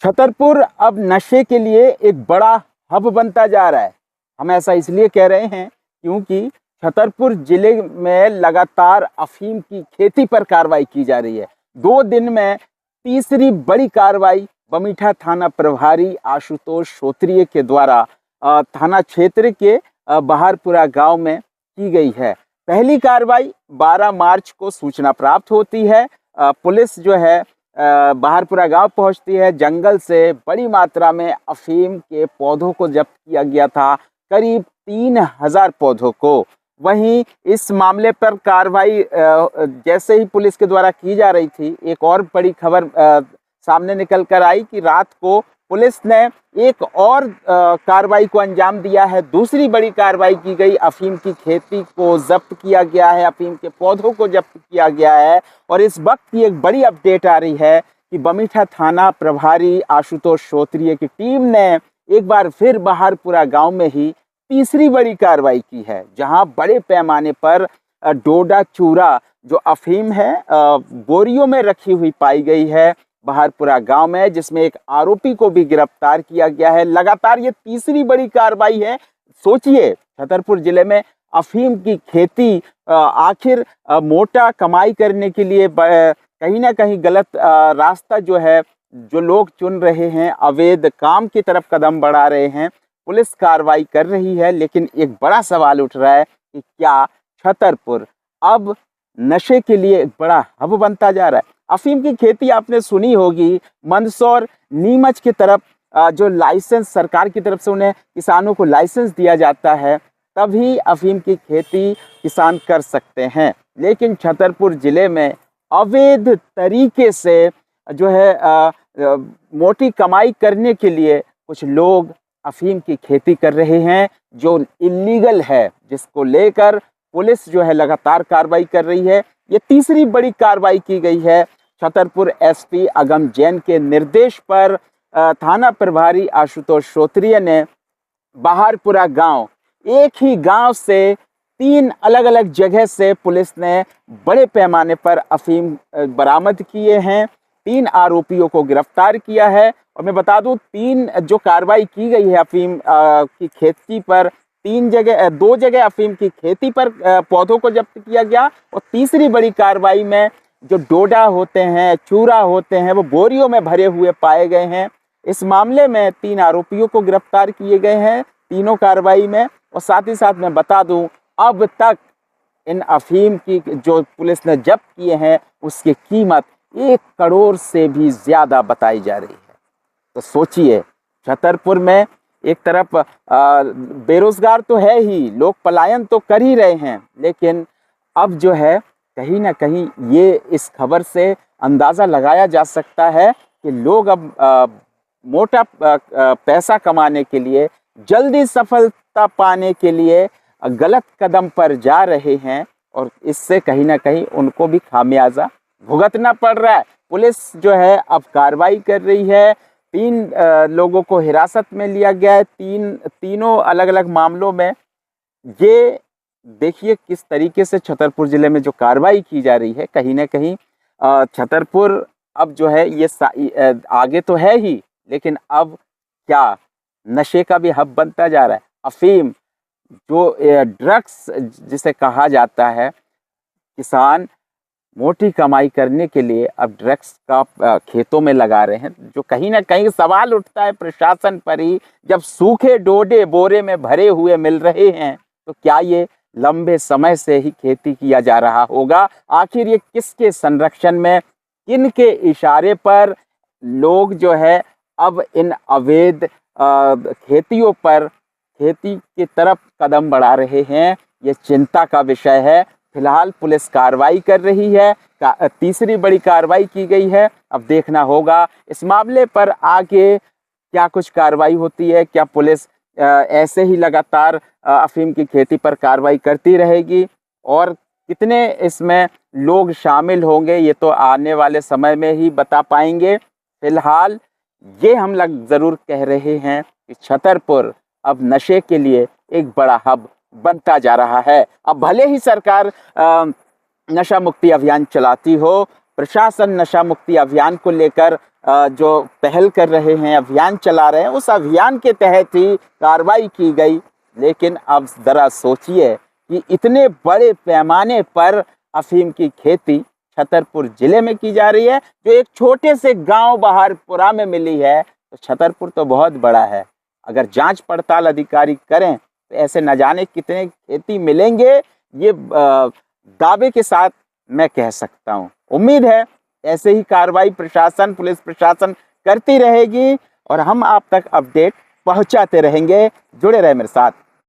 छतरपुर अब नशे के लिए एक बड़ा हब बनता जा रहा है। हम ऐसा इसलिए कह रहे हैं क्योंकि छतरपुर जिले में लगातार अफीम की खेती पर कार्रवाई की जा रही है। 2 दिन में तीसरी बड़ी कार्रवाई बमीठा थाना प्रभारी आशुतोष श्रोत्रिय के द्वारा थाना क्षेत्र के बहारपुरा गांव में की गई है। पहली कार्रवाई 12 मार्च को सूचना प्राप्त होती है। पुलिस जो है बहारपुरा गांव पहुंचती है। जंगल से बड़ी मात्रा में अफीम के पौधों को जब्त किया गया था, करीब 3000 पौधों को। वहीं इस मामले पर कार्रवाई जैसे ही पुलिस के द्वारा की जा रही थी, एक और बड़ी खबर सामने निकल कर आई कि रात को पुलिस ने एक और कार्रवाई को अंजाम दिया है। दूसरी बड़ी कार्रवाई की गई, अफीम की खेती को जब्त किया गया है, अफीम के पौधों को जब्त किया गया है। और इस वक्त की एक बड़ी अपडेट आ रही है कि बमीठा थाना प्रभारी आशुतोष श्रोत्रिय की टीम ने एक बार फिर बहारपुरा गांव में ही तीसरी बड़ी कार्रवाई की है, जहां बड़े पैमाने पर डोडा चूरा जो अफीम है बोरियों में रखी हुई पाई गई है बहारपुरा गांव में, जिसमें एक आरोपी को भी गिरफ्तार किया गया है। लगातार ये तीसरी बड़ी कार्रवाई है। सोचिए, छतरपुर जिले में अफीम की खेती आखिर मोटा कमाई करने के लिए कहीं ना कहीं गलत रास्ता जो है जो लोग चुन रहे हैं, अवैध काम की तरफ कदम बढ़ा रहे हैं। पुलिस कार्रवाई कर रही है, लेकिन एक बड़ा सवाल उठ रहा है कि क्या छतरपुर अब नशे के लिए एक बड़ा हब बनता जा रहा है। अफीम की खेती आपने सुनी होगी, मंदसौर नीमच की तरफ जो लाइसेंस सरकार की तरफ से उन्हें किसानों को लाइसेंस दिया जाता है, तभी अफीम की खेती किसान कर सकते हैं। लेकिन छतरपुर जिले में अवैध तरीके से जो है मोटी कमाई करने के लिए कुछ लोग अफीम की खेती कर रहे हैं, जो इलीगल है, जिसको लेकर पुलिस जो है लगातार कार्रवाई कर रही है। ये तीसरी बड़ी कार्रवाई की गई है। छतरपुर एसपी अगम जैन के निर्देश पर थाना प्रभारी आशुतोष श्रोत्रिय ने बहारपुरा गांव, एक ही गांव से 3 अलग अलग जगह से पुलिस ने बड़े पैमाने पर अफीम बरामद किए हैं। 3 आरोपियों को गिरफ्तार किया है। और मैं बता दूं, 3 जो कार्रवाई की गई है अफीम की खेती पर, 2 जगह अफीम की खेती पर पौधों को जब्त किया गया। और तीसरी बड़ी कार्रवाई में जो डोडा होते हैं, चूरा होते हैं, वो बोरियों में भरे हुए पाए गए हैं। इस मामले में 3 आरोपियों को गिरफ्तार किए गए हैं तीनों कार्रवाई में। और साथ ही साथ मैं बता दूं, अब तक इन अफीम की जो पुलिस ने जब्त किए हैं उसकी कीमत 1 करोड़ से भी ज्यादा बताई जा रही है। तो सोचिए, छतरपुर में एक तरफ बेरोजगार तो है ही, लोग पलायन तो कर ही रहे हैं, लेकिन अब जो है कहीं ना कहीं ये इस खबर से अंदाज़ा लगाया जा सकता है कि लोग अब मोटा पैसा कमाने के लिए, जल्दी सफलता पाने के लिए गलत कदम पर जा रहे हैं। और इससे कहीं ना कहीं उनको भी खामियाजा भुगतना पड़ रहा है। पुलिस जो है अब कार्रवाई कर रही है। 3 लोगों को हिरासत में लिया गया है, तीनों अलग अलग मामलों में। ये देखिए किस तरीके से छतरपुर जिले में जो कार्रवाई की जा रही है, कहीं ना कहीं छतरपुर अब जो है ये आगे तो है ही, लेकिन अब क्या नशे का भी हब बनता जा रहा है। अफीम जो ड्रग्स जिसे कहा जाता है, किसान मोटी कमाई करने के लिए अब ड्रग्स का खेतों में लगा रहे हैं, जो कहीं ना कहीं सवाल उठता है प्रशासन पर ही। जब सूखे डोडे बोरे में भरे हुए मिल रहे हैं, तो क्या ये लंबे समय से ही खेती किया जा रहा होगा? आखिर ये किसके संरक्षण में, किन के इशारे पर लोग जो है अब इन अवैध खेतियों पर, खेती की तरफ कदम बढ़ा रहे हैं? ये चिंता का विषय है। फिलहाल पुलिस कार्रवाई कर रही है। तीसरी बड़ी कार्रवाई की गई है। अब देखना होगा इस मामले पर आगे क्या कुछ कार्रवाई होती है। क्या पुलिस ऐसे ही लगातार अफीम की खेती पर कार्रवाई करती रहेगी, और कितने इसमें लोग शामिल होंगे ये तो आने वाले समय में ही बता पाएंगे। फिलहाल ये हम लोग ज़रूर कह रहे हैं कि छतरपुर अब नशे के लिए एक बड़ा हब बनता जा रहा है। अब भले ही सरकार नशा मुक्ति अभियान चलाती हो, प्रशासन नशा मुक्ति अभियान को लेकर जो पहल कर रहे हैं, अभियान चला रहे हैं, उस अभियान के तहत ही कार्रवाई की गई। लेकिन अब ज़रा सोचिए कि इतने बड़े पैमाने पर अफीम की खेती छतरपुर जिले में की जा रही है, जो एक छोटे से गांव बहारपुरा में मिली है। तो छतरपुर तो बहुत बड़ा है, अगर जांच पड़ताल अधिकारी करें तो ऐसे न जाने कितने खेती मिलेंगे, ये दावे के साथ मैं कह सकता हूँ। उम्मीद है ऐसे ही कार्रवाई प्रशासन, पुलिस प्रशासन करती रहेगी और हम आप तक अपडेट पहुंचाते रहेंगे। जुड़े रहे मेरे साथ।